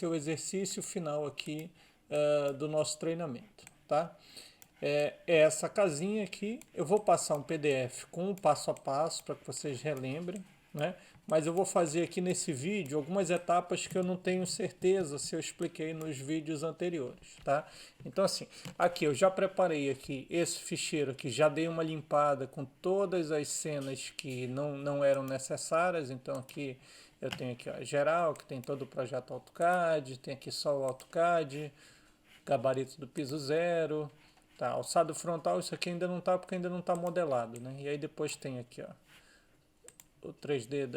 ser o exercício final aqui do nosso treinamento, tá? É essa casinha aqui. Eu vou passar um PDF com o passo a passo para que vocês relembrem, né? Mas eu vou fazer aqui nesse vídeo algumas etapas que eu não tenho certeza se eu expliquei nos vídeos anteriores, tá? Então assim, aqui eu já preparei aqui esse ficheiro aqui, já dei uma limpada com todas as cenas que não eram necessárias. Então aqui eu tenho aqui, ó, geral, que tem todo o projeto AutoCAD, tem aqui só o AutoCAD, gabarito do piso zero, tá, alçado frontal, isso aqui ainda não tá porque ainda não está modelado, né? E aí depois tem aqui, ó, o 3D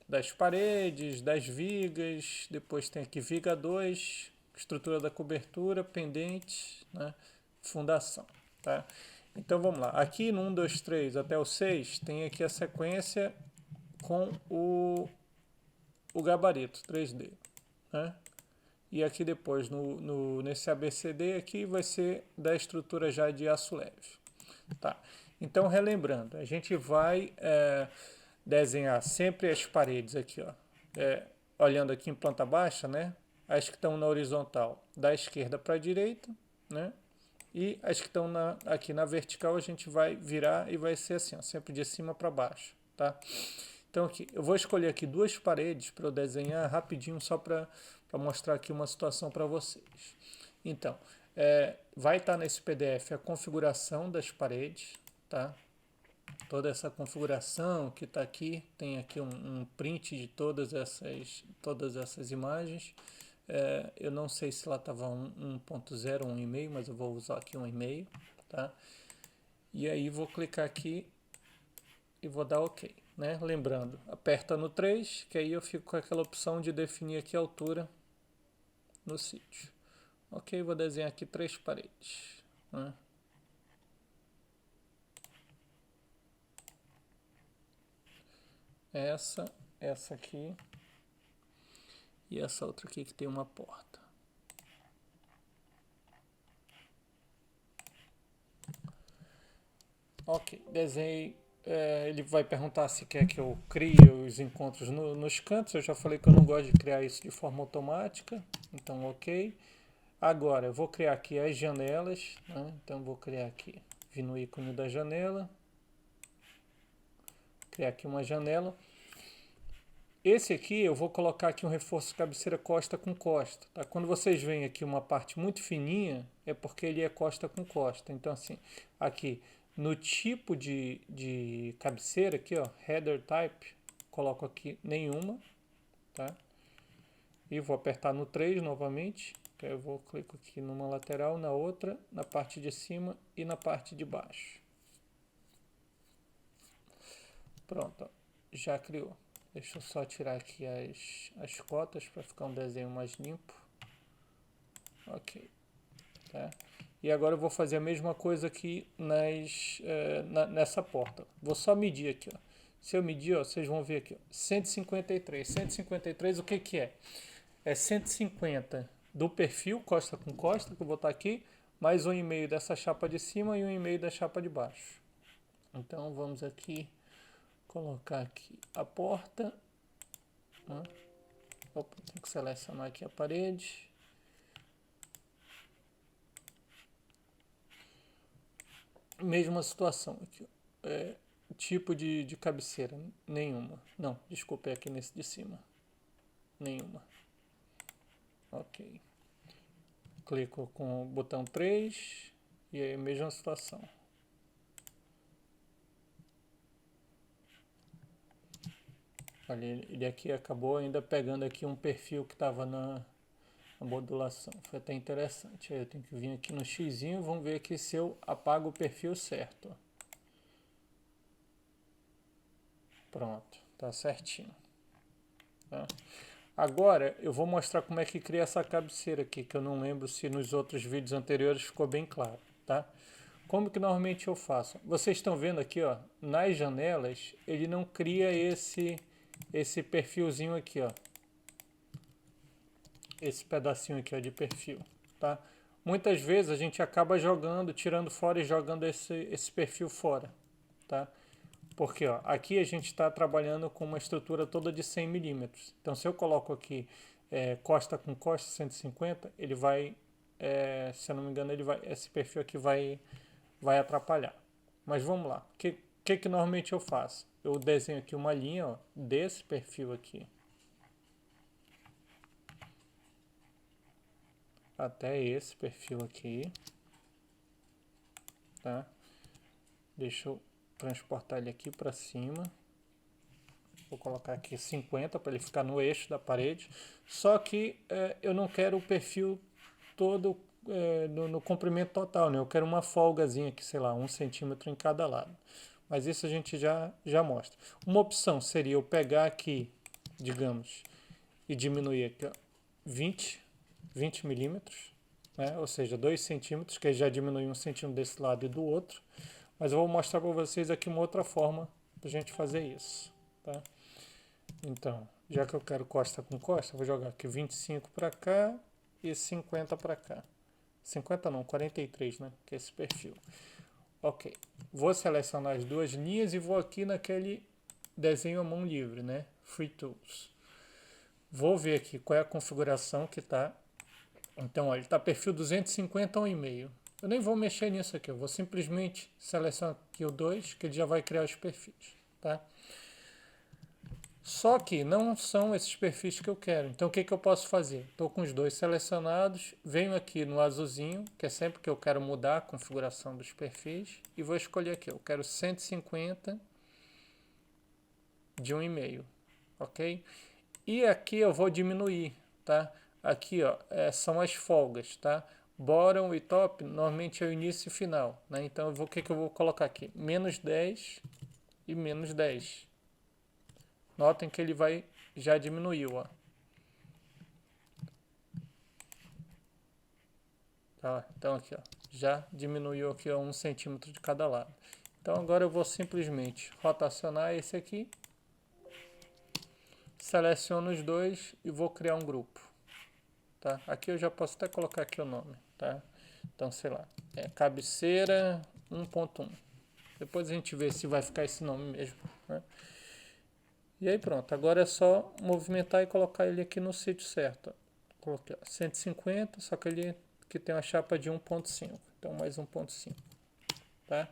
das paredes, das vigas, depois tem aqui viga 2, estrutura da cobertura, pendente, né? Fundação, tá? Então vamos lá, aqui no 1, 2, 3 até o 6 tem aqui a sequência com o gabarito 3D, né? E aqui depois, nesse ABCD aqui, vai ser da estrutura já de aço leve. Tá? Então, relembrando, a gente vai desenhar sempre as paredes aqui, ó, olhando aqui em planta baixa, né? As que estão na horizontal, da esquerda para a direita, né? E as que estão aqui na vertical, a gente vai virar e vai ser assim, ó, sempre de cima para baixo, tá? Então aqui, eu vou escolher aqui duas paredes para eu desenhar rapidinho, só para mostrar aqui uma situação para vocês. Então, vai estar nesse PDF a configuração das paredes, tá? Toda essa configuração que está aqui, tem aqui um print de todas essas imagens. Eu não sei se lá estava 1.0 ou 1.5, mas eu vou usar aqui 1.5, tá? E aí vou clicar aqui e vou dar OK, né? Lembrando, aperta no 3, que aí eu fico com aquela opção de definir aqui a altura no sítio. OK, vou desenhar aqui 3 paredes, né? Essa aqui e essa outra aqui que tem uma porta. OK, desenhei. Ele vai perguntar se quer que eu crie os encontros nos cantos. Eu já falei que eu não gosto de criar isso de forma automática. Então, OK. Agora, eu vou criar aqui as janelas, né? Então, vou criar aqui, vir no ícone da janela. Criar aqui uma janela. Esse aqui eu vou colocar aqui um reforço de cabeceira costa com costa, tá? Quando vocês veem aqui uma parte muito fininha, é porque ele é costa com costa. Então assim, aqui no tipo de cabeceira aqui, ó, header type, coloco aqui nenhuma, tá? E vou apertar no 3 novamente, que eu vou clicar aqui numa lateral, na outra, na parte de cima e na parte de baixo. Pronto, ó, já criou. Deixa eu só tirar aqui as cotas para ficar um desenho mais limpo. OK. Tá? E agora eu vou fazer a mesma coisa aqui nessa porta. Vou só medir aqui. Ó. Se eu medir, ó, vocês vão ver aqui. Ó, 153. 153 o que que é? É 150 do perfil, costa com costa, que eu vou botar aqui, mais 1,5 dessa chapa de cima e 1,5 da chapa de baixo. Então vamos aqui colocar aqui a porta. Opa, tem que selecionar aqui a parede. Mesma situação aqui. Tipo de cabeceira, nenhuma. Não, desculpa, é aqui nesse de cima. Nenhuma. OK. Clico com o botão 3 e aí mesma situação. Olha, ele aqui acabou ainda pegando aqui um perfil que estava na modulação. Foi até interessante. Aí eu tenho que vir aqui no xizinho, vamos ver aqui se eu apago o perfil certo. Pronto, tá certinho. Tá? Agora eu vou mostrar como é que cria essa cabeceira aqui, que eu não lembro se nos outros vídeos anteriores ficou bem claro, tá? Como que normalmente eu faço? Vocês estão vendo aqui, ó, nas janelas, ele não cria esse perfilzinho aqui, ó. Esse pedacinho aqui, ó, de perfil, tá? Muitas vezes a gente acaba jogando, tirando fora e jogando esse perfil fora, tá? Porque ó, aqui a gente está trabalhando com uma estrutura toda de 100 milímetros. Então se eu coloco aqui costa com costa 150, ele vai, se eu não me engano, esse perfil aqui vai atrapalhar. Mas vamos lá. O que normalmente eu faço? Eu desenho aqui uma linha, ó, desse perfil aqui até esse perfil aqui, tá? Deixa eu transportar ele aqui para cima. Vou colocar aqui 50 para ele ficar no eixo da parede. Só que eu não quero o perfil todo no comprimento total, né? Eu quero uma folgazinha aqui, sei lá, 1 centímetro em cada lado. Mas isso a gente já mostra. Uma opção seria eu pegar aqui, digamos, e diminuir aqui, ó, 20 milímetros, né? Ou seja, 2 centímetros, que aí já diminui 1 centímetro desse lado e do outro. Mas eu vou mostrar para vocês aqui uma outra forma da gente fazer isso, tá? Então, já que eu quero costa com costa, vou jogar aqui 25 para cá e 50 para cá. 50 não, 43, né? Que é esse perfil. Ok. Vou selecionar as duas linhas e vou aqui naquele desenho à mão livre, né? Free Tools. Vou ver aqui qual é a configuração que está. Então, ó, ele está perfil 250 ou 1,5. Eu nem vou mexer nisso aqui, eu vou simplesmente selecionar aqui o 2, que ele já vai criar os perfis, tá? Só que não são esses perfis que eu quero. Então, o que eu posso fazer? Estou com os dois selecionados, venho aqui no azulzinho, que é sempre que eu quero mudar a configuração dos perfis, e vou escolher aqui, eu quero 150 de 1,5, ok? E aqui eu vou diminuir, tá? Aqui, ó, são as folgas, tá? Bottom e top, normalmente é o início e final, né? Então, o que eu vou colocar aqui? Menos 10 e menos 10. Notem que ele já diminuiu, ó. Tá? Então, aqui, ó, já diminuiu aqui a 1 centímetro de cada lado. Então, agora eu vou simplesmente rotacionar esse aqui. Seleciono os dois e vou criar um grupo. Tá? Aqui eu já posso até colocar aqui o nome, tá? Então, sei lá, cabeceira 1.1. Depois a gente vê se vai ficar esse nome mesmo, né? E aí pronto, agora é só movimentar e colocar ele aqui no sítio certo. Coloquei 150, só que ele que tem uma chapa de 1.5, então mais 1.5, tá?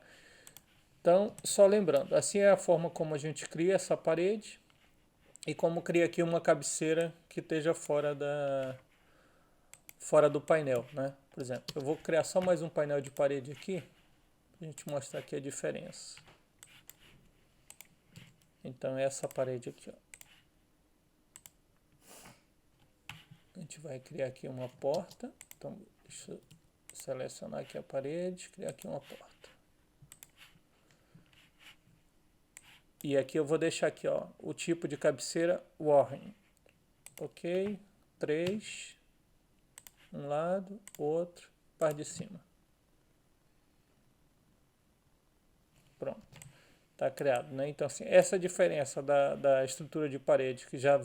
Então, só lembrando, assim é a forma como a gente cria essa parede e como cria aqui uma cabeceira que esteja fora do painel, né? Por exemplo, eu vou criar só mais um painel de parede aqui, para a gente mostrar aqui a diferença. Então, essa parede aqui, ó. A gente vai criar aqui uma porta. Então, deixa eu selecionar aqui a parede, criar aqui uma porta. E aqui eu vou deixar aqui, ó, o tipo de cabeceira Warren. Ok, 3, um lado, outro, parte de cima. Pronto, tá criado, né? Então, assim, essa diferença da estrutura de parede, que já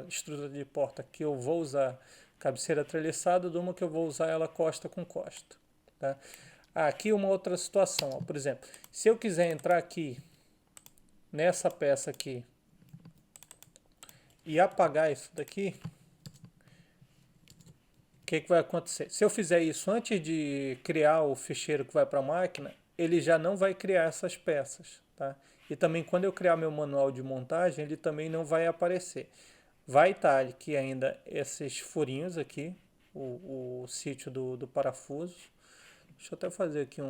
estrutura de porta que eu vou usar cabeceira treliçada, de uma que eu vou usar ela costa com costa, tá? Aqui uma outra situação, ó, por exemplo, se eu quiser entrar aqui nessa peça aqui e apagar isso daqui, o que vai acontecer? Se eu fizer isso antes de criar o ficheiro que vai para a máquina, ele já não vai criar essas peças, tá? E também quando eu criar meu manual de montagem, ele também não vai aparecer. Vai estar aqui ainda esses furinhos aqui, o sítio do parafuso. Deixa eu até fazer aqui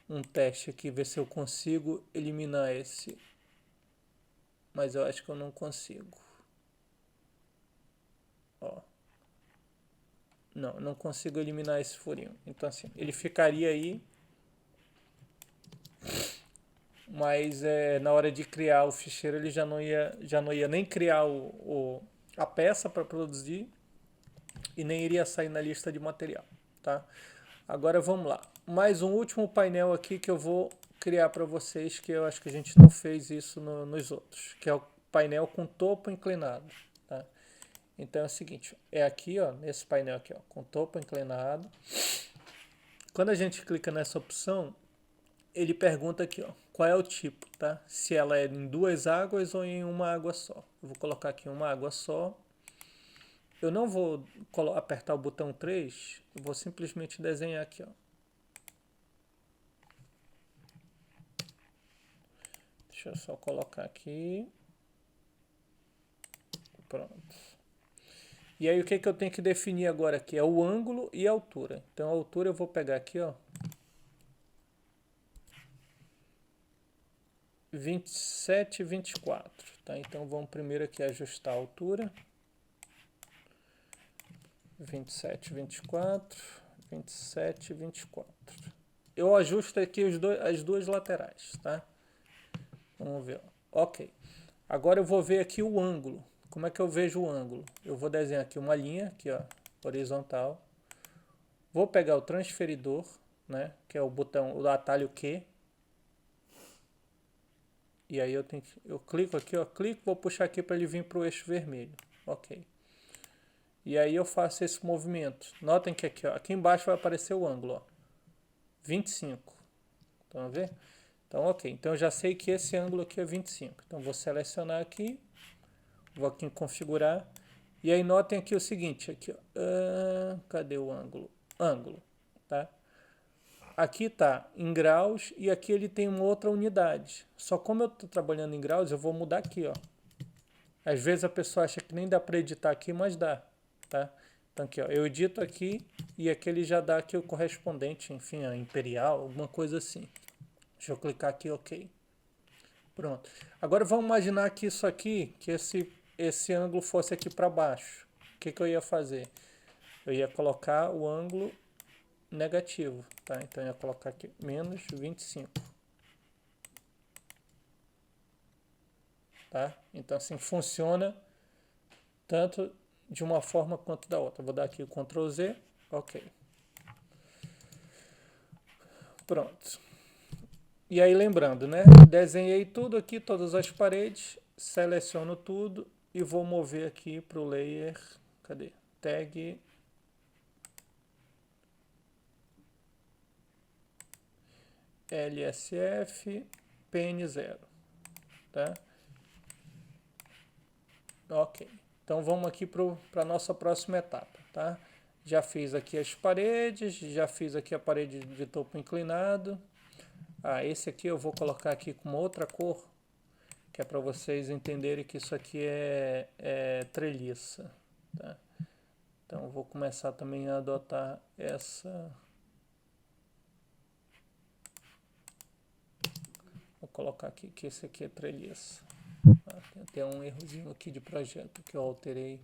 um teste aqui, ver se eu consigo eliminar esse. Mas eu acho que eu não consigo. Ó. Não consigo eliminar esse furinho. Então assim, ele ficaria aí, mas na hora de criar o ficheiro ele já não ia nem criar a peça para produzir e nem iria sair na lista de material, tá? Agora vamos lá. Mais um último painel aqui que eu vou criar para vocês, que eu acho que a gente não fez isso nos outros, que é o painel com topo inclinado, tá? Então é o seguinte, é aqui, ó, nesse painel aqui, ó, com topo inclinado. Quando a gente clica nessa opção, ele pergunta aqui, ó, qual é o tipo, tá? Se ela é em duas águas ou em uma água só. Eu vou colocar aqui uma água só. Eu não vou apertar o botão 3, eu vou simplesmente desenhar aqui, ó. Deixa eu só colocar aqui. Pronto. E aí o que eu tenho que definir agora aqui? É o ângulo e a altura. Então a altura eu vou pegar aqui, ó. 27 e 24, tá? Então vamos primeiro aqui ajustar a altura. 27, 24, 27, 24. Eu ajusto aqui as duas laterais, tá? Vamos ver, ó. Ok. Agora eu vou ver aqui o ângulo. Como é que eu vejo o ângulo? Eu vou desenhar aqui uma linha, aqui, ó, horizontal. Vou pegar o transferidor, né, que é o botão, o atalho Q. E aí eu clico aqui, ó, vou puxar aqui para ele vir para o eixo vermelho. Ok. E aí eu faço esse movimento. Notem que aqui, ó, aqui embaixo vai aparecer o ângulo, ó, 25. Estão a ver? Então, ok. Então eu já sei que esse ângulo aqui é 25. Então vou selecionar aqui, vou aqui em configurar. E aí notem aqui o seguinte, aqui, ó, cadê o ângulo? Ângulo, tá? Aqui está em graus e aqui ele tem uma outra unidade. Só como eu estou trabalhando em graus, eu vou mudar aqui, ó. Às vezes a pessoa acha que nem dá para editar aqui, mas dá, tá? Então aqui, ó, eu edito aqui e aqui ele já dá aqui o correspondente, enfim, a imperial, alguma coisa assim. Deixa eu clicar aqui, ok. Pronto. Agora vamos imaginar que isso aqui, que esse ângulo fosse aqui para baixo. O que eu ia fazer? Eu ia colocar o ângulo negativo, tá? Então eu ia colocar aqui menos 25. Tá? Então assim funciona tanto de uma forma quanto da outra. Vou dar aqui o Ctrl Z, ok. Pronto. E aí lembrando, né? Desenhei tudo aqui, todas as paredes, seleciono tudo e vou mover aqui para o layer, cadê? Tag LSF PN0, tá? Ok. Então vamos aqui para a nossa próxima etapa, tá? Já fiz aqui as paredes, já fiz aqui a parede de topo inclinado. Ah, esse aqui eu vou colocar aqui com uma outra cor, que é para vocês entenderem que isso aqui é treliça, tá? Então eu vou começar também a adotar essa. Vou colocar aqui que esse aqui é treliça. Ah, tem até um errozinho aqui de projeto que eu alterei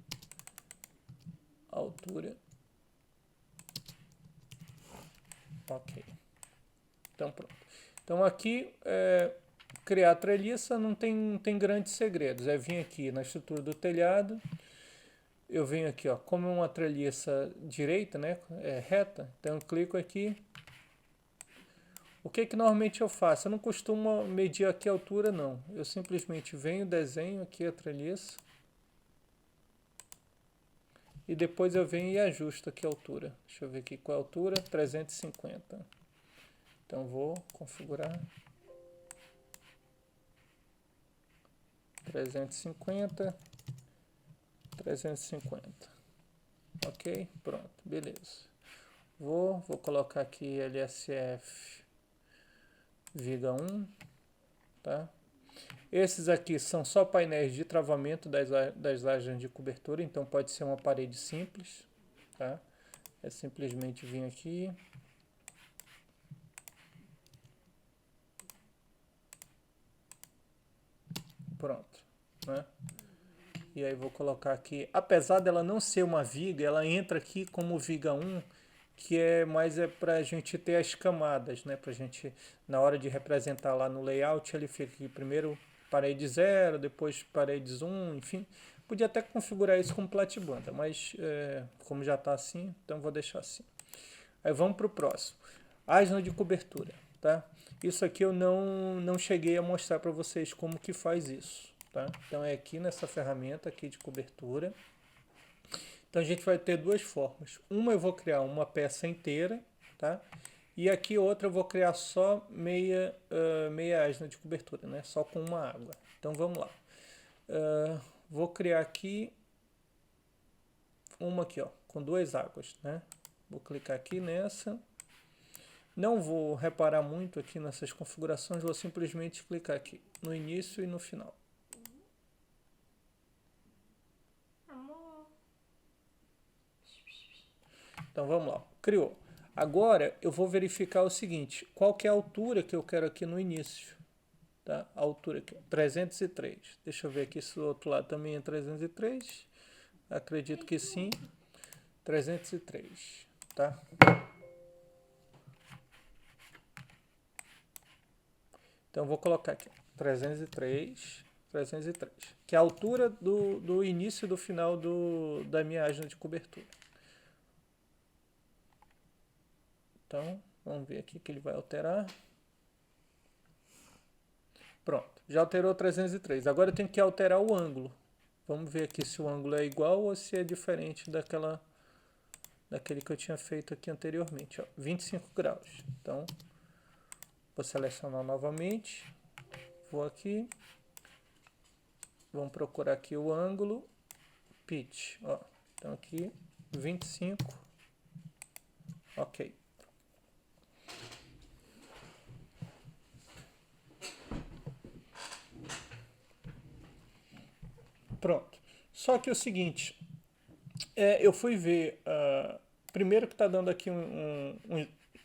a altura. Ok. Então pronto. Então aqui criar treliça não tem grandes segredos. É vir aqui na estrutura do telhado. Eu venho aqui, ó, como é uma treliça direita, né, reta, então eu clico aqui. O que normalmente eu faço? Eu não costumo medir aqui a altura, não. Eu simplesmente venho, desenho aqui a treliça. E depois eu venho e ajusto aqui a altura. Deixa eu ver aqui qual é a altura, 350. Então vou configurar 350, 350. Ok? Pronto, beleza. Vou colocar aqui LSF Viga 1, tá? Esses aqui são só painéis de travamento das lajes de cobertura, então pode ser uma parede simples, tá? É simplesmente vir aqui. Pronto, né? E aí vou colocar aqui, apesar dela não ser uma viga, ela entra aqui como viga 1, que é para a gente ter as camadas, né? Para a gente, na hora de representar lá no layout, ele fica aqui primeiro parede 0, depois paredes 1, enfim. Podia até configurar isso como platibanda, mas como já está assim, então vou deixar assim. Aí vamos para o próximo. Asno de cobertura, tá? Isso aqui eu não cheguei a mostrar para vocês como que faz isso, tá? Então é aqui nessa ferramenta aqui de cobertura. Então a gente vai ter duas formas. Uma eu vou criar uma peça inteira, tá? E aqui outra eu vou criar só meia asna de cobertura, né? Só com uma água. Então vamos lá. Vou criar aqui, uma aqui, ó, com duas águas, né? Vou clicar aqui nessa. Não vou reparar muito aqui nessas configurações, vou simplesmente clicar aqui no início e no final. Então vamos lá, criou. Agora eu vou verificar o seguinte, qual que é a altura que eu quero aqui no início. Tá? A altura aqui, 303. Deixa eu ver aqui se o outro lado também é 303. Acredito que sim. 303, tá? Então eu vou colocar aqui 303, 303, que é a altura do início e do final da minha ágina de cobertura. Então, vamos ver aqui que ele vai alterar. Pronto, já alterou 303. Agora eu tenho que alterar o ângulo. Vamos ver aqui se o ângulo é igual ou se é diferente daquele que eu tinha feito aqui anteriormente. Ó, 25 graus. Então, vou selecionar novamente. Vou aqui. Vamos procurar aqui o ângulo. Pitch. Ó, então aqui, 25. Ok. Pronto. Só que é o seguinte, eu fui ver, primeiro que está dando aqui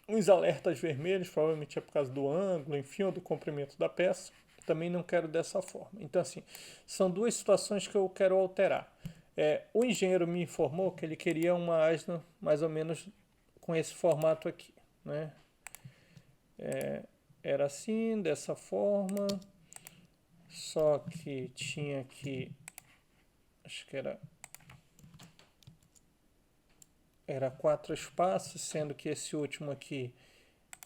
uns alertas vermelhos, provavelmente é por causa do ângulo, enfim, ou do comprimento da peça. Também não quero dessa forma. Então, assim, são duas situações que eu quero alterar. O engenheiro me informou que ele queria uma asna mais ou menos com esse formato aqui, né? Era assim, dessa forma, só que tinha aqui, acho que era 4 espaços, sendo que esse último aqui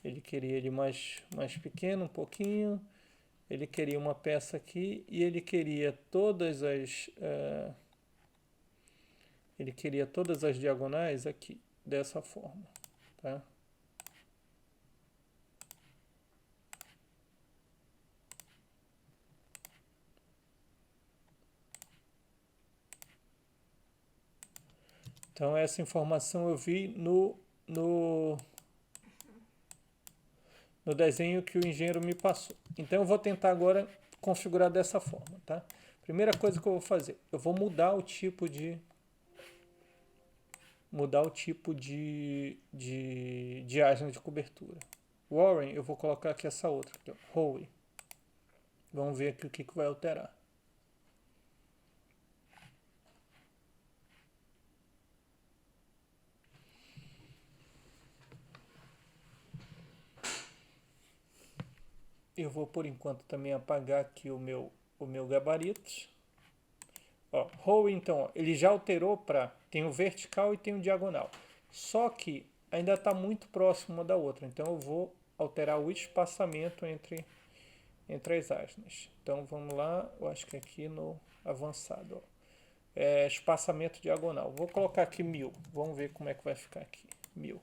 ele queria ele mais pequeno um pouquinho, ele queria uma peça aqui e ele queria todas as diagonais aqui dessa forma, tá? Então essa informação eu vi no desenho que o engenheiro me passou. Então eu vou tentar agora configurar dessa forma, tá? Primeira coisa que eu vou fazer, eu vou mudar o tipo de ágina de cobertura. Warren, eu vou colocar aqui essa outra, aqui, ó, Howe. Vamos ver aqui o que vai alterar. Eu vou por enquanto também apagar aqui o meu gabarito. Ó, Howe, então, ó, ele já alterou para tem o vertical e tem o diagonal. Só que ainda está muito próximo uma da outra. Então eu vou alterar o espaçamento entre as áginas. Então vamos lá, eu acho que aqui no avançado, ó. Espaçamento diagonal. Vou colocar aqui 1000. Vamos ver como é que vai ficar aqui. 1000.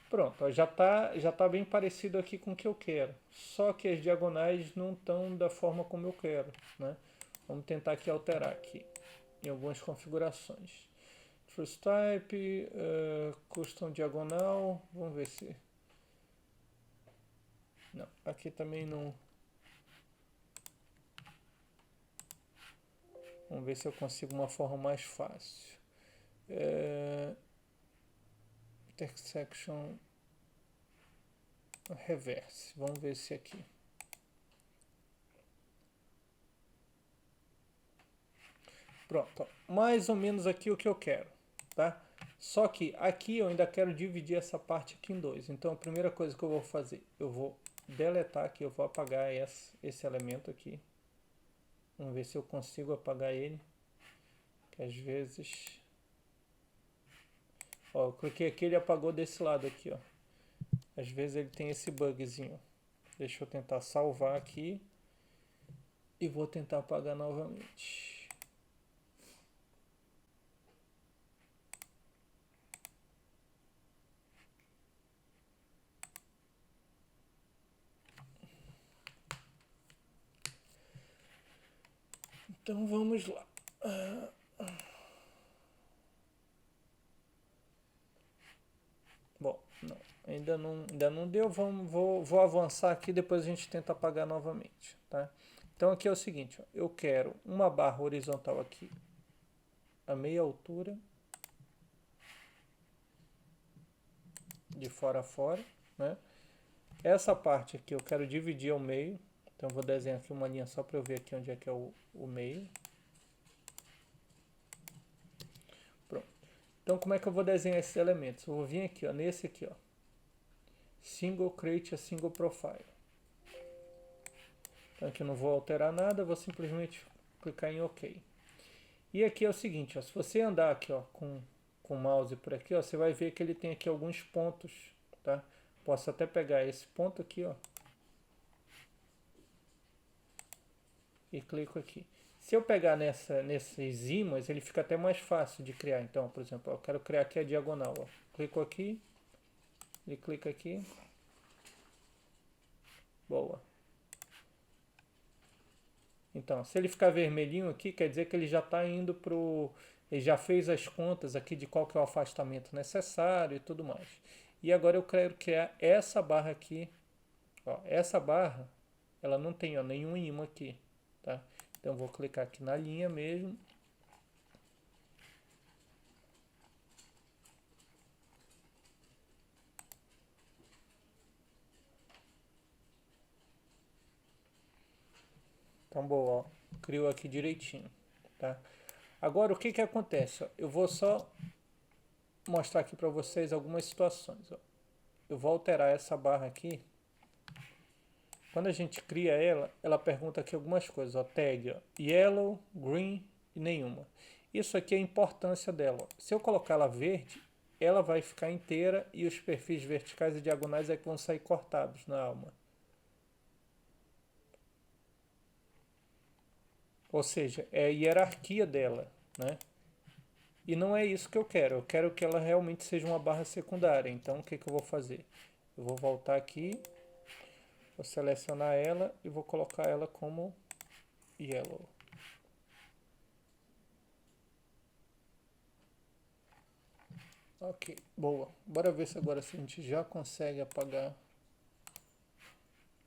Pronto, ó, já tá bem parecido aqui com o que eu quero. Só que as diagonais não estão da forma como eu quero, né? Vamos tentar aqui alterar aqui em algumas configurações. First type, custom diagonal, vamos ver se... Não, aqui também não... Vamos ver se eu consigo uma forma mais fácil. Intersection reverse. Vamos ver se aqui. Pronto, ó, mais ou menos aqui o que eu quero, tá? Só que aqui eu ainda quero dividir essa parte aqui em dois. Então a primeira coisa que eu vou fazer, eu vou deletar aqui, eu vou apagar esse elemento aqui. Vamos ver se eu consigo apagar ele. Que às vezes... Ó, eu cliquei aqui, ele apagou desse lado aqui, ó. Às vezes ele tem esse bugzinho. Deixa eu tentar salvar aqui. E vou tentar apagar novamente. Então vamos lá. Bom, não, ainda não deu. Vou avançar aqui, depois a gente tenta apagar novamente, tá? Então aqui é o seguinte, ó, eu quero uma barra horizontal aqui a meia altura, de fora a fora, né? Essa parte aqui eu quero dividir ao meio, então eu vou desenhar aqui uma linha só para eu ver aqui onde é que é o meio. Pronto. Então como é que eu vou desenhar esses elementos? Eu vou vir aqui, ó, nesse aqui, ó, Single Create a Single Profile. Então aqui eu não vou alterar nada, vou simplesmente clicar em OK. E aqui é o seguinte, ó, se você andar aqui, ó, com o mouse por aqui, ó, você vai ver que ele tem aqui alguns pontos, tá? Posso até pegar esse ponto aqui, ó, e clico aqui. Se eu pegar nesses ímãs, ele fica até mais fácil de criar. Então, por exemplo, eu quero criar aqui a diagonal, ó. Clico aqui, e clica aqui. Boa. Então, se ele ficar vermelhinho aqui, quer dizer que ele já está indo pro... Ele já fez as contas aqui de qual que é o afastamento necessário e tudo mais. E agora eu quero criar essa barra aqui. Ó, essa barra, ela não tem, ó, nenhum ímã aqui, tá? Então eu vou clicar aqui na linha mesmo. Então, boa, ó, criou aqui direitinho, tá? Agora, o que que acontece? Ó, eu vou só mostrar aqui para vocês algumas situações. Ó. Eu vou alterar essa barra aqui. Quando a gente cria ela, ela pergunta aqui algumas coisas. Ó, tag, ó, yellow, green e nenhuma. Isso aqui é a importância dela. Ó. Se eu colocar ela verde, ela vai ficar inteira e os perfis verticais e diagonais é que vão sair cortados na alma. Ou seja, é a hierarquia dela, né? E não é isso que eu quero. Eu quero que ela realmente seja uma barra secundária. Então, o que que eu vou fazer? Eu vou voltar aqui, vou selecionar ela e vou colocar ela como yellow. Ok, boa. Bora ver se agora a gente já consegue apagar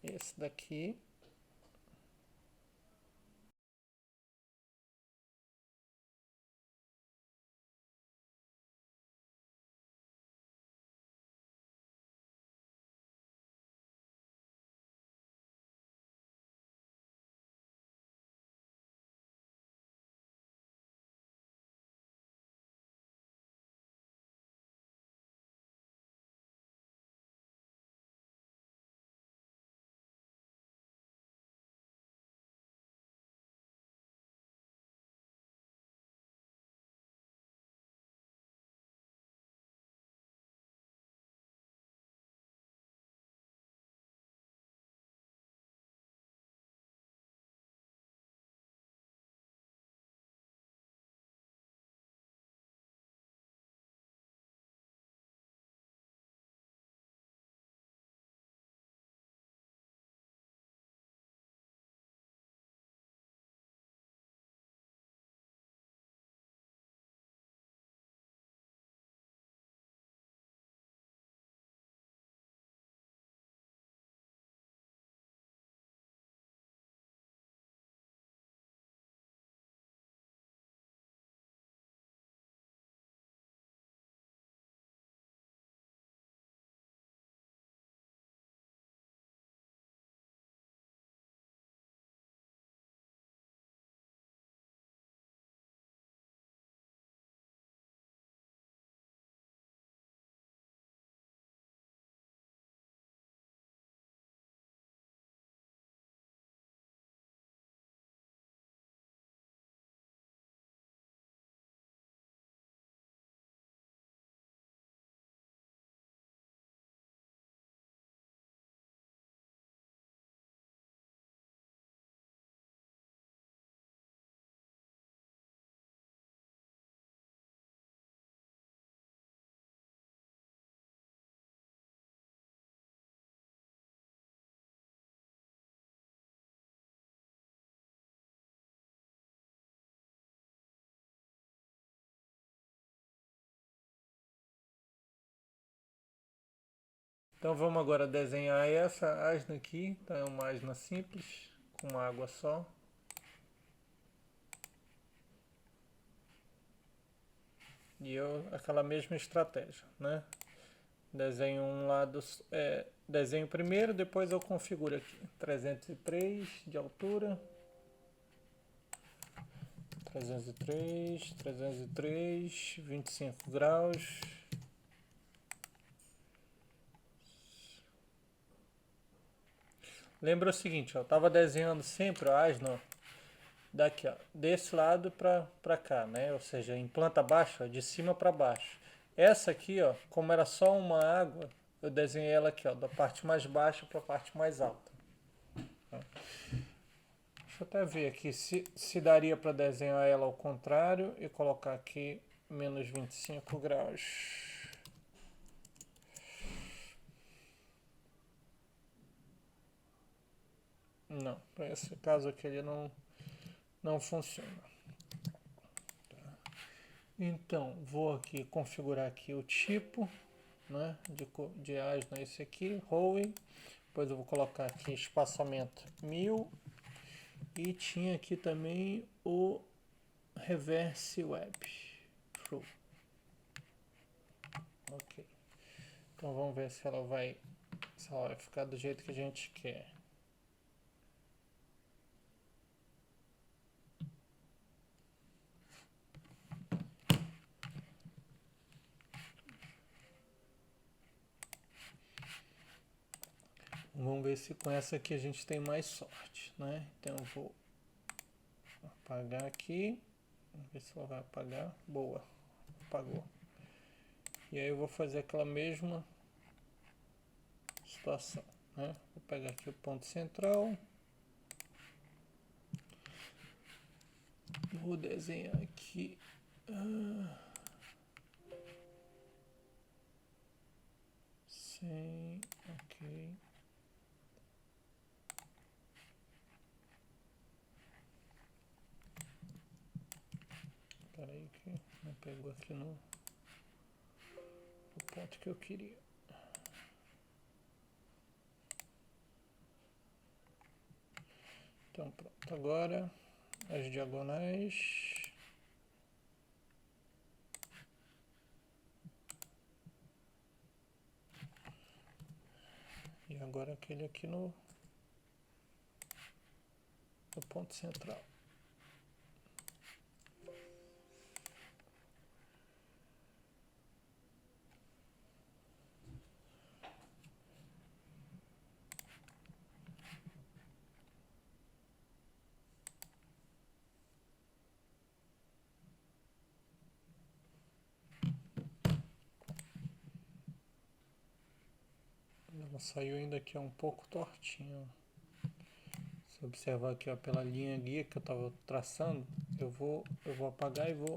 esse daqui. Então vamos agora desenhar essa asna aqui. Então é uma asna simples, com uma água só. E aquela mesma estratégia, né? Desenho um lado, desenho primeiro, depois eu configuro aqui. 303 de altura. 303, 25 graus. Lembra o seguinte, ó, eu estava desenhando sempre a asna daqui, ó, desse lado para cá, né? Ou seja, em planta baixa, de cima para baixo. Essa aqui, ó, como era só uma água, eu desenhei ela aqui, ó, da parte mais baixa para a parte mais alta. Deixa eu até ver aqui se daria para desenhar ela ao contrário e colocar aqui menos 25 graus. Não, para esse caso aqui ele não funciona. Então, vou aqui configurar aqui o tipo, né, de asna, esse aqui, Howe. Depois eu vou colocar aqui espaçamento 1000. E tinha aqui também o Reverse Web Through. Ok. Então vamos ver se ela vai ficar do jeito que a gente quer. Vamos ver se com essa aqui a gente tem mais sorte, né? Então eu vou apagar aqui. Vamos ver se ela vai apagar. Boa, apagou. E aí eu vou fazer aquela mesma situação, né? Vou pegar aqui o ponto central. Vou desenhar aqui. Sim, ok. Peraí que não pegou aqui no ponto que eu queria. Então pronto, agora as diagonais. E agora aquele aqui no ponto central. Ela saiu ainda aqui um pouco tortinha. Se observar aqui ó, pela linha guia que eu estava traçando, eu vou apagar e vou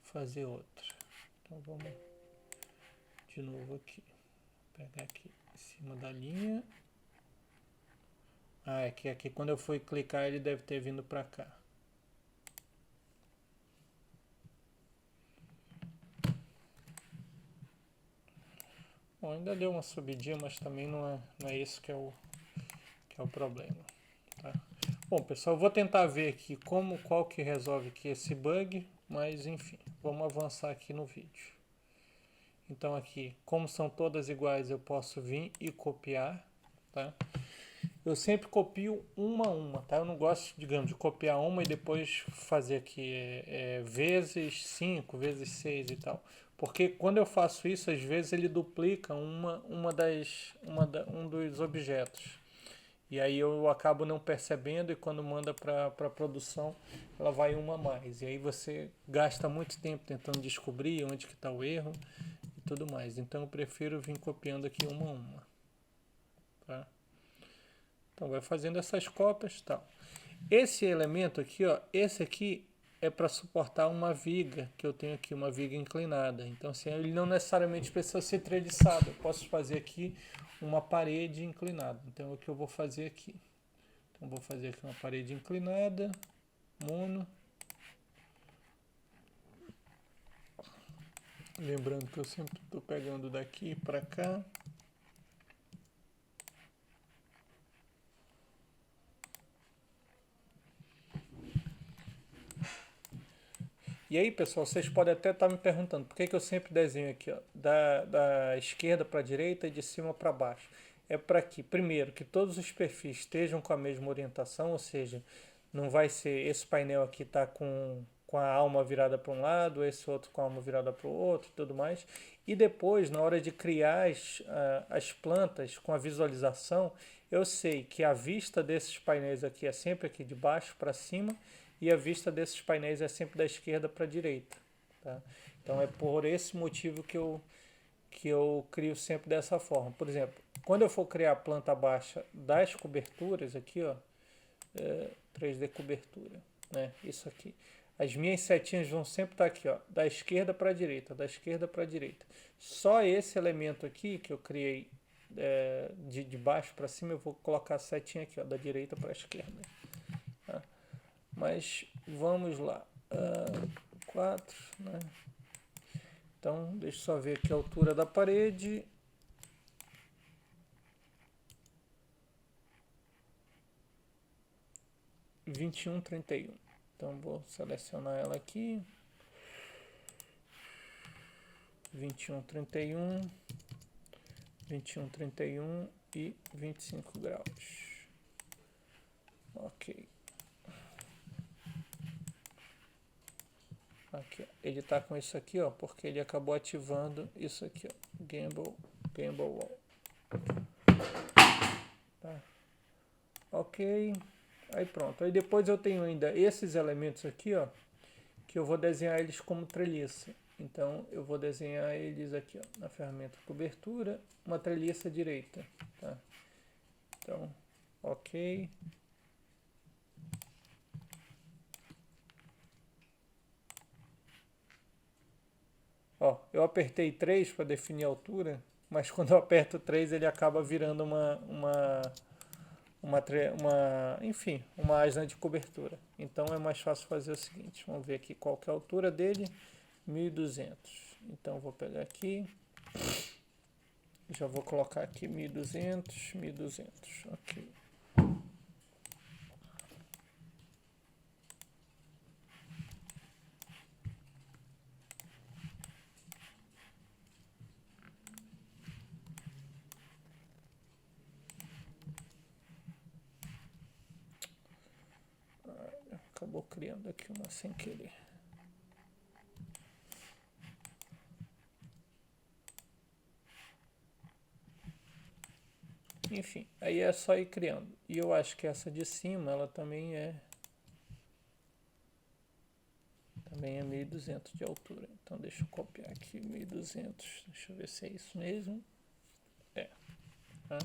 fazer outra. Então vamos de novo aqui. Pegar aqui em cima da linha. Ah, é que aqui quando eu fui clicar ele deve ter vindo para cá. Bom, ainda deu uma subidinha, mas também não é isso que é o problema. Tá? Bom, pessoal, eu vou tentar ver aqui qual que resolve aqui esse bug, mas enfim, vamos avançar aqui no vídeo. Então aqui, como são todas iguais, eu posso vir e copiar, tá? Eu sempre copio uma a uma, tá? Eu não gosto, digamos, de copiar uma e depois fazer aqui vezes 5, vezes 6 e tal. Porque quando eu faço isso, às vezes ele duplica um dos objetos. E aí eu acabo não percebendo e quando manda para produção, ela vai uma a mais. E aí você gasta muito tempo tentando descobrir onde que está o erro e tudo mais. Então eu prefiro vir copiando aqui uma a uma. Tá? Então vai fazendo essas cópias e tal. Esse elemento aqui, ó, esse aqui é para suportar uma viga, que eu tenho aqui, uma viga inclinada. Então assim, ele não necessariamente precisa ser treliçado. Eu posso fazer aqui uma parede inclinada. Então é o que eu vou fazer aqui. Então vou fazer aqui uma parede inclinada, mono. Lembrando que eu sempre estou pegando daqui para cá. E aí, pessoal, vocês podem até estar me perguntando por que que eu sempre desenho aqui, ó, da esquerda para a direita e de cima para baixo. É para que, primeiro, que todos os perfis estejam com a mesma orientação, ou seja, não vai ser esse painel aqui tá com a alma virada para um lado, esse outro com a alma virada para o outro e tudo mais. E depois, na hora de criar as plantas com a visualização, eu sei que a vista desses painéis aqui é sempre aqui de baixo para cima e a vista desses painéis é sempre da esquerda para a direita. Tá? Então é por esse motivo que eu crio sempre dessa forma. Por exemplo, quando eu for criar a planta baixa das coberturas aqui, ó, 3D cobertura, né? Isso aqui. As minhas setinhas vão sempre estar aqui, ó, da esquerda para a direita, da esquerda para a direita. Só esse elemento aqui que eu criei de baixo para cima, eu vou colocar a setinha aqui, ó, da direita para a esquerda. Tá? Mas vamos lá. 4, né? Então, deixa eu só ver aqui a altura da parede. E 21,31. Então, vou selecionar ela aqui. 21,31. 21,31 e 25 graus. Ok. Aqui, ó. Ele está com isso aqui, ó, porque ele acabou ativando isso aqui, ó, Gimbal Wall. Tá. Ok. Aí pronto. Aí depois eu tenho ainda esses elementos aqui, ó, que eu vou desenhar eles como treliça. Então eu vou desenhar eles aqui, ó, na ferramenta cobertura, uma treliça direita, tá? Então, ok. Ó, eu apertei 3 para definir a altura, mas quando eu aperto 3 ele acaba virando enfim, uma asna de cobertura. Então é mais fácil fazer o seguinte, vamos ver aqui qual que é a altura dele, 1200. Então vou pegar aqui, já vou colocar aqui 1200, 1200, ok. Acabou criando aqui uma sem querer. Enfim, aí é só ir criando. E eu acho que essa de cima, ela também é 1200 de altura. Então deixa eu copiar aqui 1200. Deixa eu ver se é isso mesmo. É. Tá?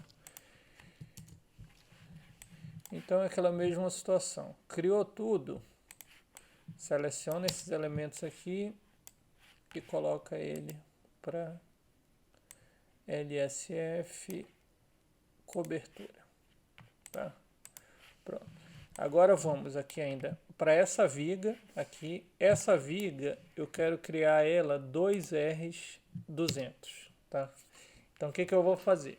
Então é aquela mesma situação. Criou tudo. Seleciona esses elementos aqui e coloca ele para LSF cobertura. Tá? Pronto. Agora vamos aqui ainda para essa viga aqui. Essa viga eu quero criar ela 2R200, tá? Então o que que eu vou fazer?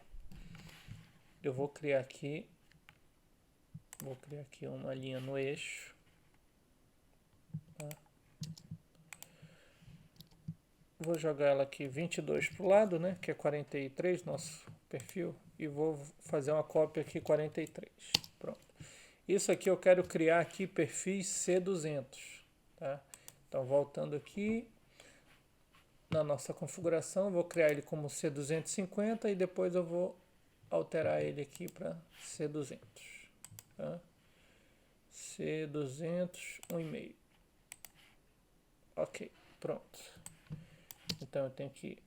Eu vou criar aqui uma linha no eixo. Tá? Vou jogar ela aqui 22 para o lado, né? Que é 43 nosso perfil. E vou fazer uma cópia aqui 43. Pronto. Isso aqui eu quero criar aqui perfis C200. Tá? Então voltando aqui na nossa configuração, eu vou criar ele como C250 e depois eu vou alterar ele aqui para C200. Tá? C200, 1,5. Ok, pronto. Então eu tenho que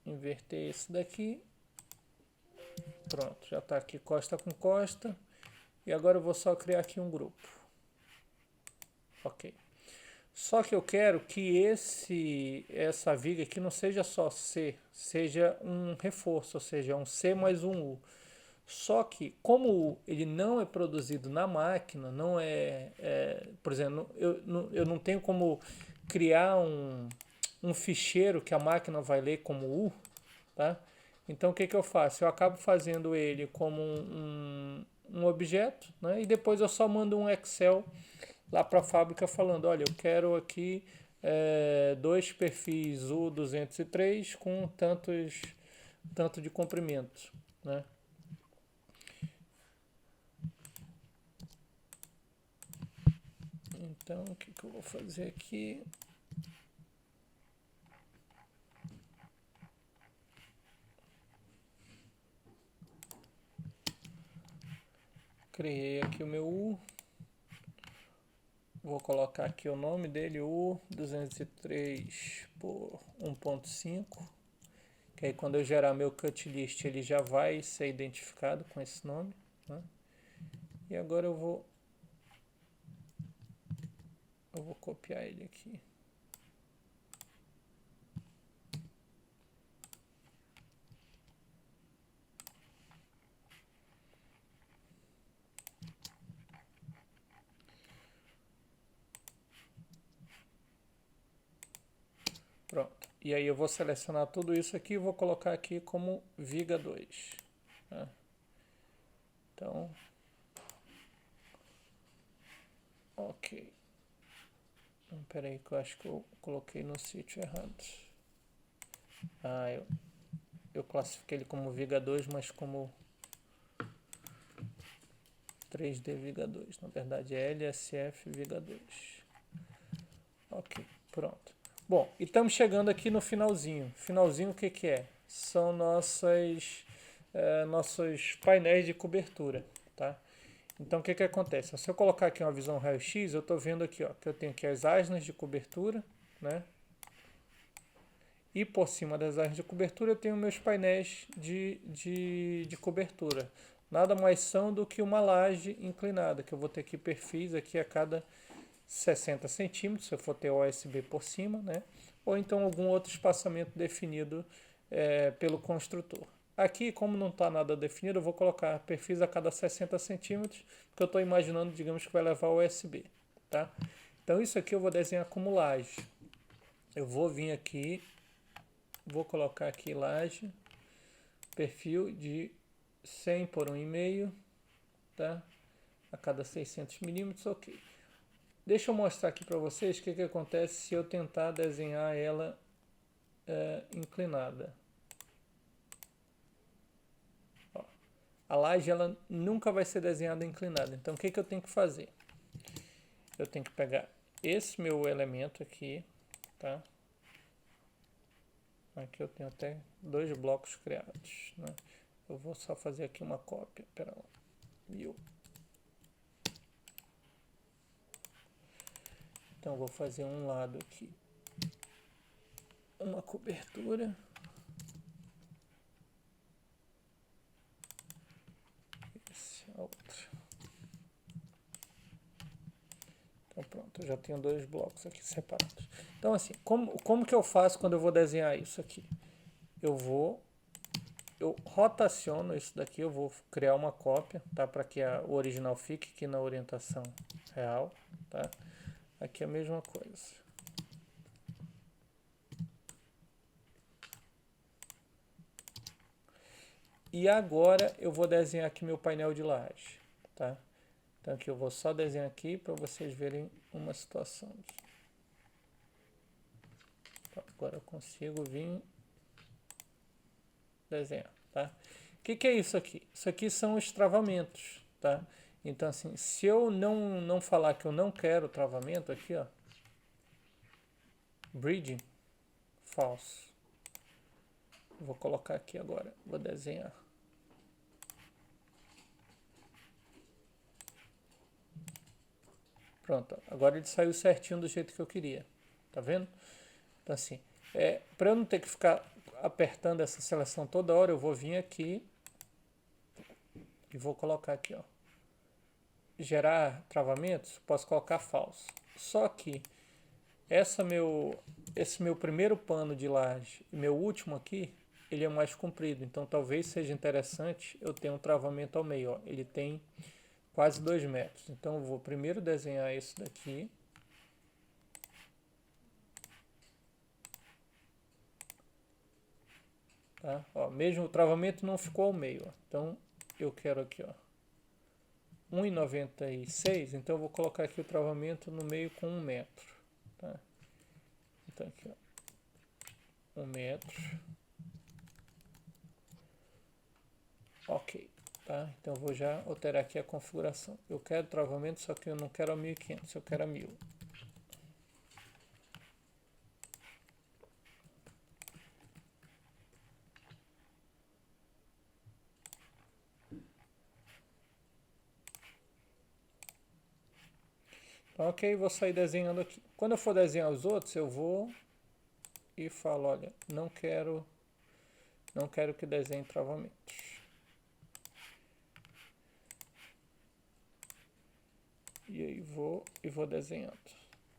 inverter esse daqui. Pronto, já está aqui costa com costa. E agora eu vou só criar aqui um grupo. Ok. Só que eu quero que essa viga aqui não seja só C, seja um reforço, ou seja, um C mais um U. Só que, como o U ele não é produzido na máquina, por exemplo, eu não tenho como criar um ficheiro que a máquina vai ler como U, tá? Então o que eu faço? Eu acabo fazendo ele como um objeto, né? E depois eu só mando um Excel lá para a fábrica falando, olha, eu quero aqui dois perfis U203 com tanto de comprimento, né? Então o que eu vou fazer aqui? Criei aqui o meu U. Vou colocar aqui o nome dele, U203 por 1.5. Que aí quando eu gerar meu cut list ele já vai ser identificado com esse nome, né? E agora eu vou copiar ele aqui. Pronto. E aí eu vou selecionar tudo isso aqui e vou colocar aqui como viga 2. Né? Então, ok. Espera aí que eu acho que eu coloquei no sítio errado. Eu classifiquei ele como viga 2, mas como 3D viga 2. Na verdade é LSF viga 2. Ok, pronto. Bom, e estamos chegando aqui no finalzinho. Finalzinho o que é? São nossos painéis de cobertura, tá? Então o que acontece? Se eu colocar aqui uma visão raio-x, eu estou vendo aqui, ó, que eu tenho aqui as asnas de cobertura, né? E por cima das asnas de cobertura eu tenho meus painéis de cobertura. Nada mais são do que uma laje inclinada, que eu vou ter aqui perfis aqui a cada 60 centímetros, se eu for ter OSB por cima, né? Ou então algum outro espaçamento definido pelo construtor. Aqui, como não está nada definido, eu vou colocar perfis a cada 60 centímetros, porque eu estou imaginando, digamos, que vai levar OSB, tá? Então isso aqui eu vou desenhar como laje. Eu vou vir aqui, vou colocar aqui laje, perfil de 100 por 1,5, tá? A cada 600 milímetros, ok. Deixa eu mostrar aqui para vocês o que acontece se eu tentar desenhar ela inclinada. Ó, a laje ela nunca vai ser desenhada inclinada. Então o que eu tenho que fazer? Eu tenho que pegar esse meu elemento aqui, tá? Aqui eu tenho até 2 blocos criados, né? Eu vou só fazer aqui uma cópia. Pera lá. 1000. Então vou fazer um lado aqui, uma cobertura. Esse outro. Então pronto, eu já tenho 2 blocos aqui separados. Então assim, como que eu faço quando eu vou desenhar isso aqui? Eu rotaciono isso daqui, eu vou criar uma cópia, tá? Para que o original fique aqui na orientação real, tá? Aqui é a mesma coisa. E agora eu vou desenhar aqui meu painel de laje, tá? Então aqui eu vou só desenhar aqui para vocês verem uma situação. Agora eu consigo vir desenhar, tá? O que é isso aqui? Isso aqui são os travamentos, tá? Então assim, se eu não falar que eu não quero travamento aqui, ó, bridging, false. Vou colocar aqui agora, vou desenhar. Pronto, agora ele saiu certinho do jeito que eu queria, tá vendo? Então assim, para eu não ter que ficar apertando essa seleção toda hora, eu vou vir aqui e vou colocar aqui, ó, gerar travamentos, posso colocar falso. Só que esse meu primeiro pano de laje e meu último aqui, ele é mais comprido, então talvez seja interessante eu ter um travamento ao meio, ó. Ele tem quase 2 metros, então eu vou primeiro desenhar isso daqui. tá? Ó, mesmo o travamento não ficou ao meio, ó. Então eu quero aqui, ó, 1,96, então eu vou colocar aqui o travamento no meio com 1 metro, tá? Então aqui, ó, 1 metro, ok, tá? Então eu vou já alterar aqui a configuração. Eu quero travamento, só que eu não quero a 1500, eu quero a 1000. Então, ok, vou sair desenhando aqui. Quando eu for desenhar os outros, eu vou e falo, olha, não quero que desenhe travamentos. E aí vou desenhando,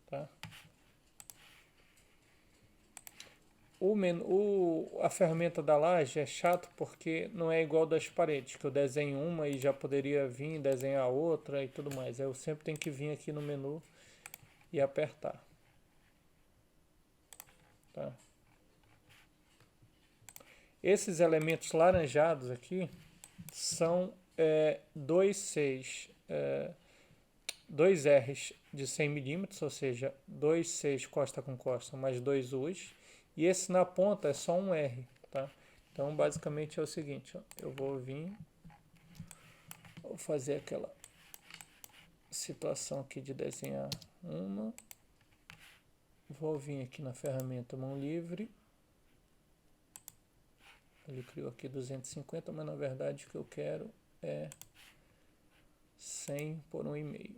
tá? A ferramenta da laje é chato porque não é igual das paredes, que eu desenho uma e já poderia vir desenhar outra e tudo mais. Eu sempre tenho que vir aqui no menu e apertar, tá? Esses elementos laranjados aqui são dois R's de 100 milímetros, ou seja, 2,6 costa com costa mais 2 U's, e esse na ponta é só um R, tá? Então basicamente é o seguinte, ó, eu vou fazer aquela situação aqui de desenhar uma, vou vir aqui na ferramenta mão livre, ele criou aqui 250, mas na verdade o que eu quero é 100 por 1,5.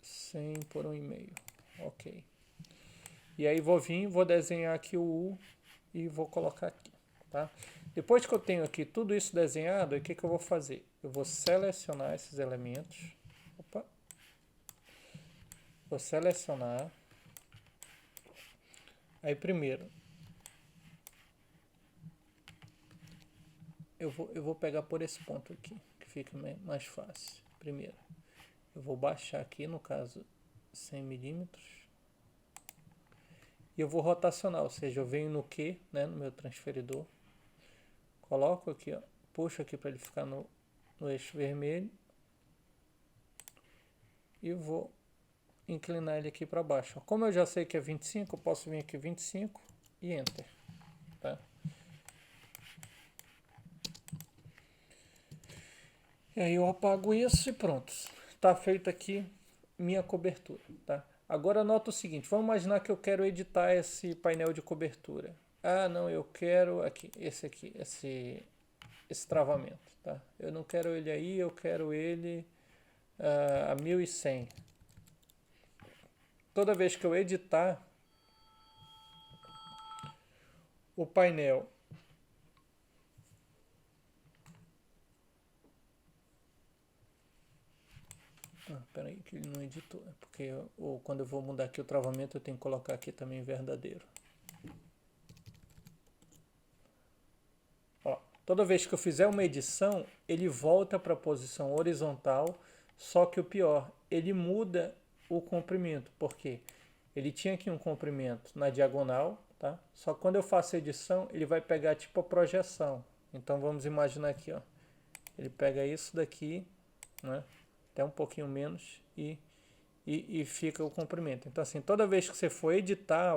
100 por 1,5. Ok. E aí vou desenhar aqui o U e vou colocar aqui, tá? Depois que eu tenho aqui tudo isso desenhado, o que eu vou fazer? Eu vou selecionar esses elementos. Opa. Vou selecionar. Aí primeiro, eu vou pegar por esse ponto aqui, que fica mais fácil. Primeiro, eu vou baixar aqui, no caso, 100 milímetros. E eu vou rotacionar, ou seja, eu venho no Q, né, no meu transferidor. Coloco aqui, ó, puxo aqui para ele ficar no eixo vermelho. E vou inclinar ele aqui para baixo. Como eu já sei que é 25, eu posso vir aqui 25 e Enter. Tá? E aí eu apago isso e pronto. Está feita aqui minha cobertura. Tá? Agora nota o seguinte, vamos imaginar que eu quero editar esse painel de cobertura. Ah, não, eu quero esse travamento. Tá? Eu não quero ele aí, eu quero ele a 1100. Toda vez que eu editar o painel peraí que ele não editou, porque quando eu vou mudar aqui o travamento eu tenho que colocar aqui também verdadeiro. Ó, toda vez que eu fizer uma edição, ele volta para a posição horizontal, só que o pior, ele muda o comprimento, porque ele tinha aqui um comprimento na diagonal, tá? Só que quando eu faço a edição, ele vai pegar tipo a projeção. Então vamos imaginar aqui, ó. Ele pega isso daqui, né? Até um pouquinho menos e fica o comprimento. Então assim, toda vez que você for editar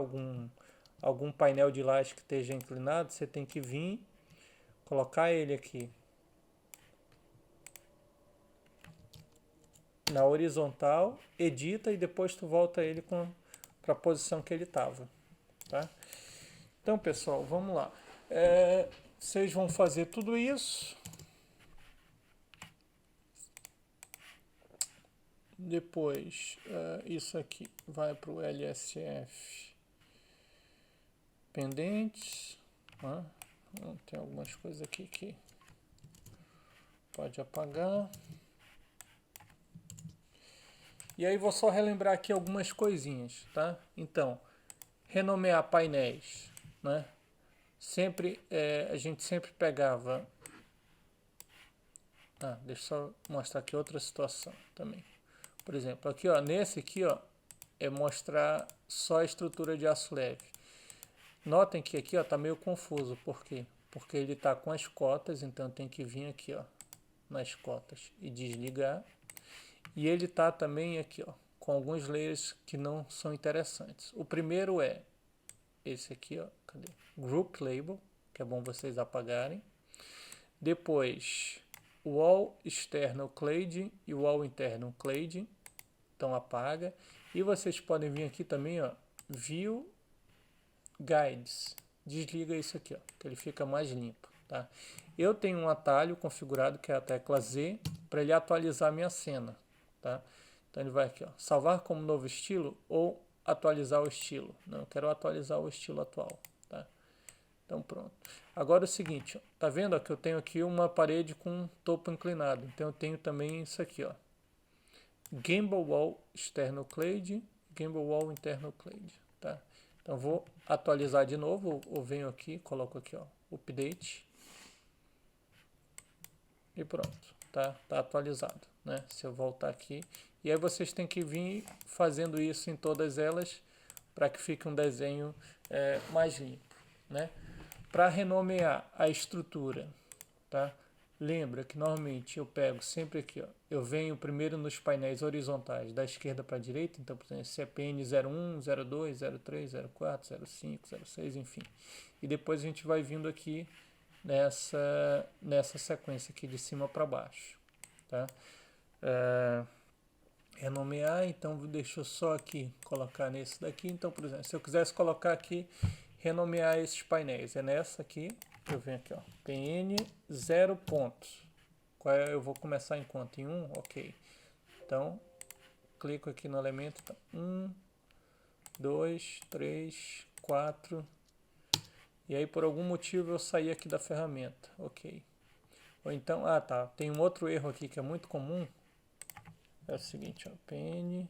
algum painel de laje que esteja inclinado, você tem que vir, colocar ele aqui na horizontal, edita e depois tu volta ele para a posição que ele estava, tá? Então pessoal, vamos lá. Vocês vão fazer tudo isso. Depois, isso aqui vai para o LSF pendentes. Né? Tem algumas coisas aqui que pode apagar. E aí vou só relembrar aqui algumas coisinhas, tá? Então, renomear painéis, né? A gente sempre pegava... deixa eu só mostrar aqui outra situação também. Por exemplo, aqui, ó, nesse aqui, ó, é mostrar só a estrutura de aço leve. Notem que aqui está meio confuso, por quê? Porque ele está com as cotas, então tem que vir aqui ó, nas cotas e desligar. E ele está também aqui ó, com alguns layers que não são interessantes. O primeiro é esse aqui, ó, cadê? Group Label, que é bom vocês apagarem. Depois, o All External Clade e o All Internal Clade, então apaga. E vocês podem vir aqui também, ó, View Guides, desliga isso aqui, ó, que ele fica mais limpo, tá? Eu tenho um atalho configurado que é a tecla Z para ele atualizar a minha cena, tá? Então ele vai aqui, ó, salvar como novo estilo ou atualizar o estilo. Não, eu quero atualizar o estilo atual, tá? Então pronto. Agora é o seguinte, ó, tá vendo ó, que eu tenho aqui uma parede com topo inclinado. Então eu tenho também isso aqui, ó, Gimbal Wall External Clade, Gimbal Wall Internal Clade, tá? Então vou atualizar de novo, ou venho aqui, coloco aqui, ó, Update. E pronto, tá atualizado, né? Se eu voltar aqui, e aí vocês têm que vir fazendo isso em todas elas para que fique um desenho mais limpo, né? Para renomear a estrutura, tá? Lembra que normalmente eu pego sempre aqui, ó, eu venho primeiro nos painéis horizontais da esquerda para a direita, então por exemplo, CPN 01, 02, 03, 04, 05, 06, enfim. E depois a gente vai vindo aqui nessa sequência aqui de cima para baixo, tá? Renomear, então deixa eu só aqui colocar nesse daqui. Então, por exemplo, se eu quisesse colocar aqui, renomear esses painéis, é nessa aqui, eu venho aqui, ó, PN 0 pontos. Qual é? Eu vou começar em quanto? Em 1? Ok. Então, clico aqui no elemento, então, 1, 2, 3, 4. E aí, por algum motivo, eu saí aqui da ferramenta. Ok. Ou então, tá, tem um outro erro aqui que é muito comum. É o seguinte, ó, PN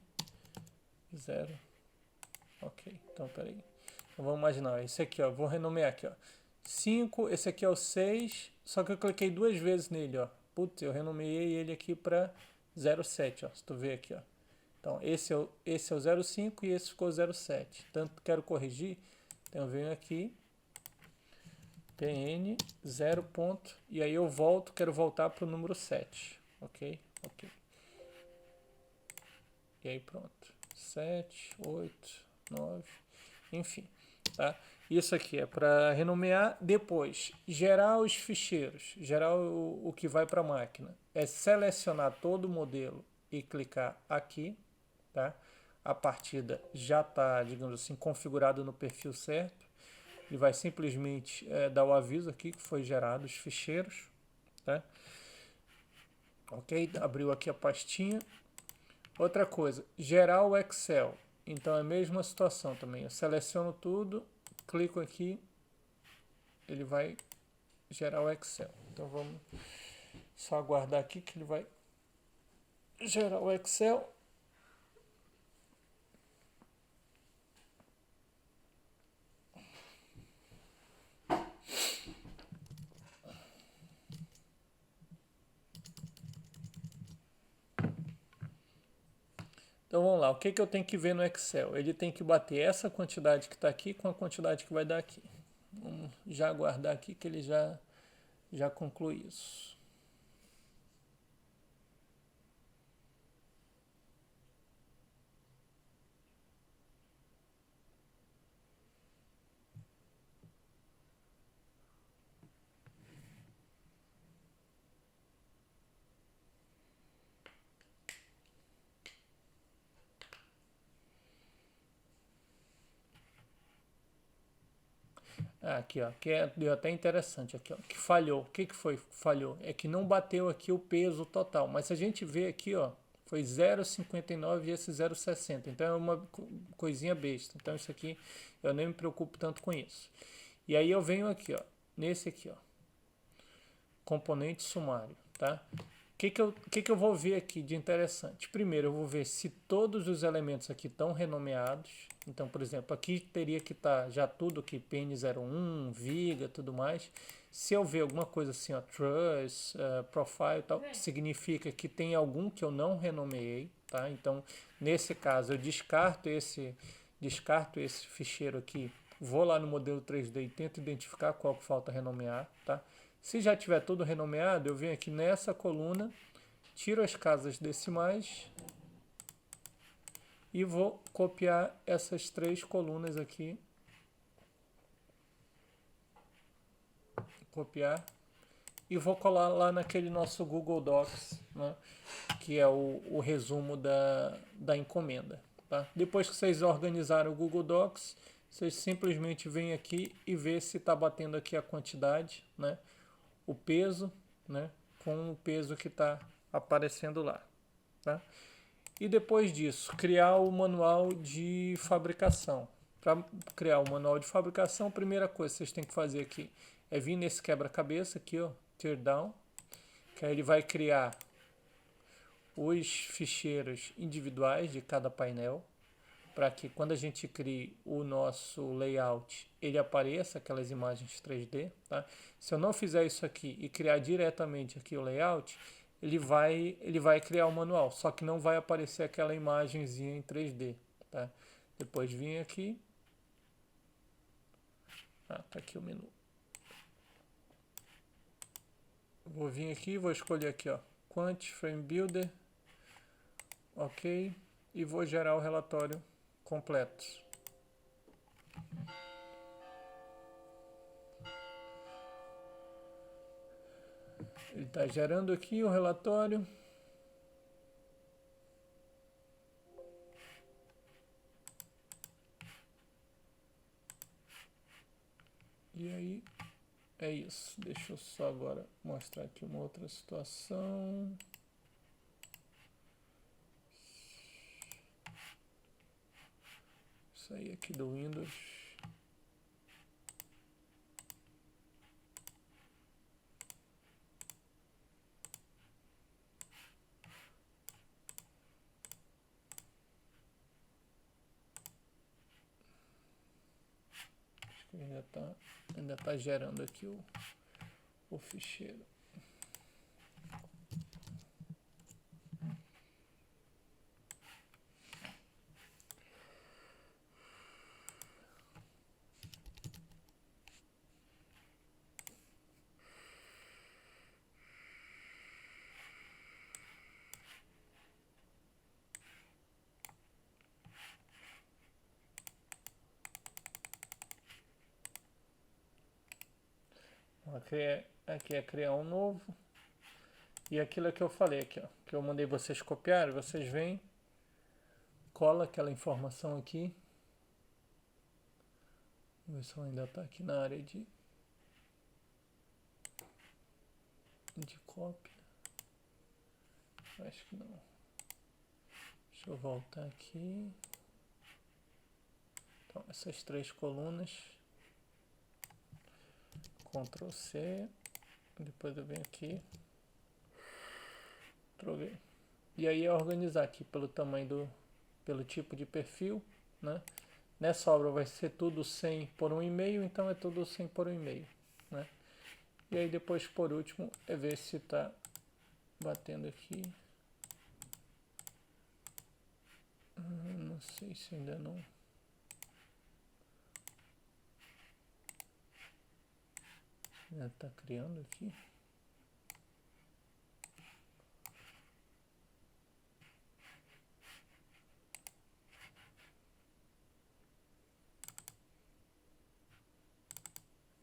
0. Ok, então peraí. Então vamos imaginar, esse aqui, ó, vou renomear aqui, ó. 5, esse aqui é o 6, só que eu cliquei duas vezes nele, ó. Putz, eu renomeei ele aqui para 07, ó, se tu ver aqui, ó. Então, esse é o 05 e esse ficou 07. Tanto quero corrigir, então eu venho aqui, PN 0 ponto, e aí eu volto, quero voltar para o número 7, ok? Ok. E aí pronto, 7, 8, 9, enfim, tá? Isso aqui é para renomear. Depois, gerar os ficheiros, gerar o que vai para a máquina. É selecionar todo o modelo e clicar aqui, tá? A partida já está, digamos assim, configurada no perfil certo. Ele vai simplesmente dar o aviso aqui que foi gerado os ficheiros, tá? Ok, abriu aqui a pastinha. Outra coisa, gerar o Excel. Então é a mesma situação também. Eu seleciono tudo, clico aqui, ele vai gerar o Excel. Então vamos só aguardar aqui que ele vai gerar o Excel. Então vamos lá, o que eu tenho que ver no Excel? Ele tem que bater essa quantidade que está aqui com a quantidade que vai dar aqui. Vamos já aguardar aqui que ele já conclui isso. Aqui, ó, deu até interessante aqui, ó, que falhou. O que foi falhou? É que não bateu aqui o peso total. Mas se a gente vê aqui, ó, foi 0,59 e esse 0,60. Então é uma coisinha besta. Então isso aqui eu nem me preocupo tanto com isso. E aí eu venho aqui, ó, nesse aqui, ó, componente sumário, tá? Que eu vou ver aqui de interessante? Primeiro, eu vou ver se todos os elementos aqui estão renomeados. Então, por exemplo, aqui teria que estar já tudo aqui, PN01, Viga, tudo mais. Se eu ver alguma coisa assim, ó, Truss, Profile e tal, significa que tem algum que eu não renomeei, tá? Então, nesse caso, eu descarto esse ficheiro aqui, vou lá no modelo 3D e tento identificar qual que falta renomear, tá? Se já tiver tudo renomeado, eu venho aqui nessa coluna, tiro as casas decimais e vou copiar essas 3 colunas aqui. Copiar. E vou colar lá naquele nosso Google Docs, né? Que é o resumo da encomenda. Tá? Depois que vocês organizaram o Google Docs, vocês simplesmente vêm aqui e vê se está batendo aqui a quantidade, né? O peso, né? Com o peso que está aparecendo lá. Tá? E depois disso, criar o manual de fabricação. Para criar o manual de fabricação, a primeira coisa que vocês têm que fazer aqui é vir nesse quebra-cabeça aqui, ó, teardown, que aí ele vai criar os ficheiros individuais de cada painel, para que quando a gente crie o nosso layout, ele apareça aquelas imagens 3D, tá? Se eu não fizer isso aqui e criar diretamente aqui o layout, ele vai criar o manual, só que não vai aparecer aquela imagenzinha em 3D, tá? Depois vim aqui, tá aqui o menu. Vou vir aqui, vou escolher aqui, ó, Quant Frame Builder, ok, e vou gerar o relatório completo. Ele está gerando aqui o relatório. E aí, é isso. Deixa eu só agora mostrar aqui uma outra situação. Isso aí aqui do Windows. Acho que ainda tá gerando aqui o ficheiro. Aqui é criar um novo. E aquilo é que eu falei aqui, ó, que eu mandei vocês copiarem, vocês vêm, cola aquela informação aqui. Vamos ver se ainda está aqui na área de cópia. Acho que não. Deixa eu voltar aqui. Então, essas 3 colunas. Ctrl C. Depois eu venho aqui. Ctrl V. E aí é organizar aqui pelo tamanho pelo tipo de perfil, né? Nessa obra vai ser tudo 100 por 1,5, então é tudo 100 por 1,5, né? E aí depois, por último, é ver se está batendo aqui. Não sei se ainda não. Já está criando aqui.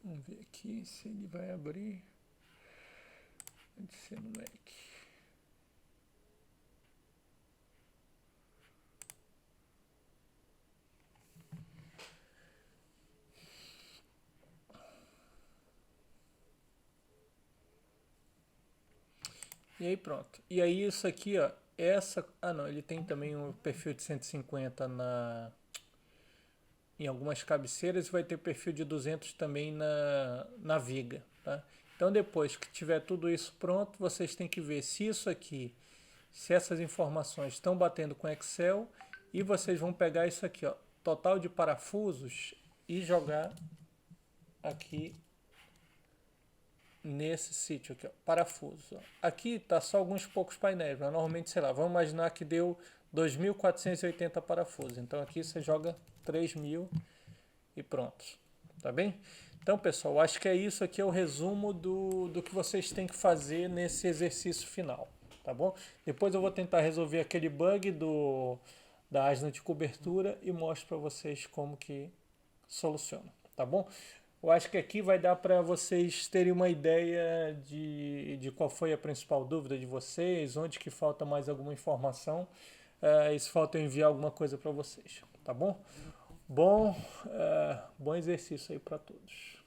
Vamos ver aqui se ele vai abrir. Pode ser no Mac. E aí pronto. E aí isso aqui, ó, não, ele tem também um perfil de 150 em algumas cabeceiras e vai ter perfil de 200 também na viga, tá? Então depois que tiver tudo isso pronto, vocês têm que ver se isso aqui, se essas informações estão batendo com Excel, e vocês vão pegar isso aqui, ó, total de parafusos, e jogar aqui nesse sítio aqui, ó, parafusos. Ó. Aqui tá só alguns poucos painéis, mas normalmente, sei lá, vamos imaginar que deu 2.480 parafusos. Então aqui você joga 3.000 e pronto. Tá bem? Então, pessoal, acho que é isso aqui, é o resumo do que vocês têm que fazer nesse exercício final, tá bom? Depois eu vou tentar resolver aquele bug da asna de cobertura e mostro para vocês como que soluciona, tá bom? Eu acho que aqui vai dar para vocês terem uma ideia de qual foi a principal dúvida de vocês, onde que falta mais alguma informação, e se falta eu enviar alguma coisa para vocês, tá bom? Bom exercício aí para todos.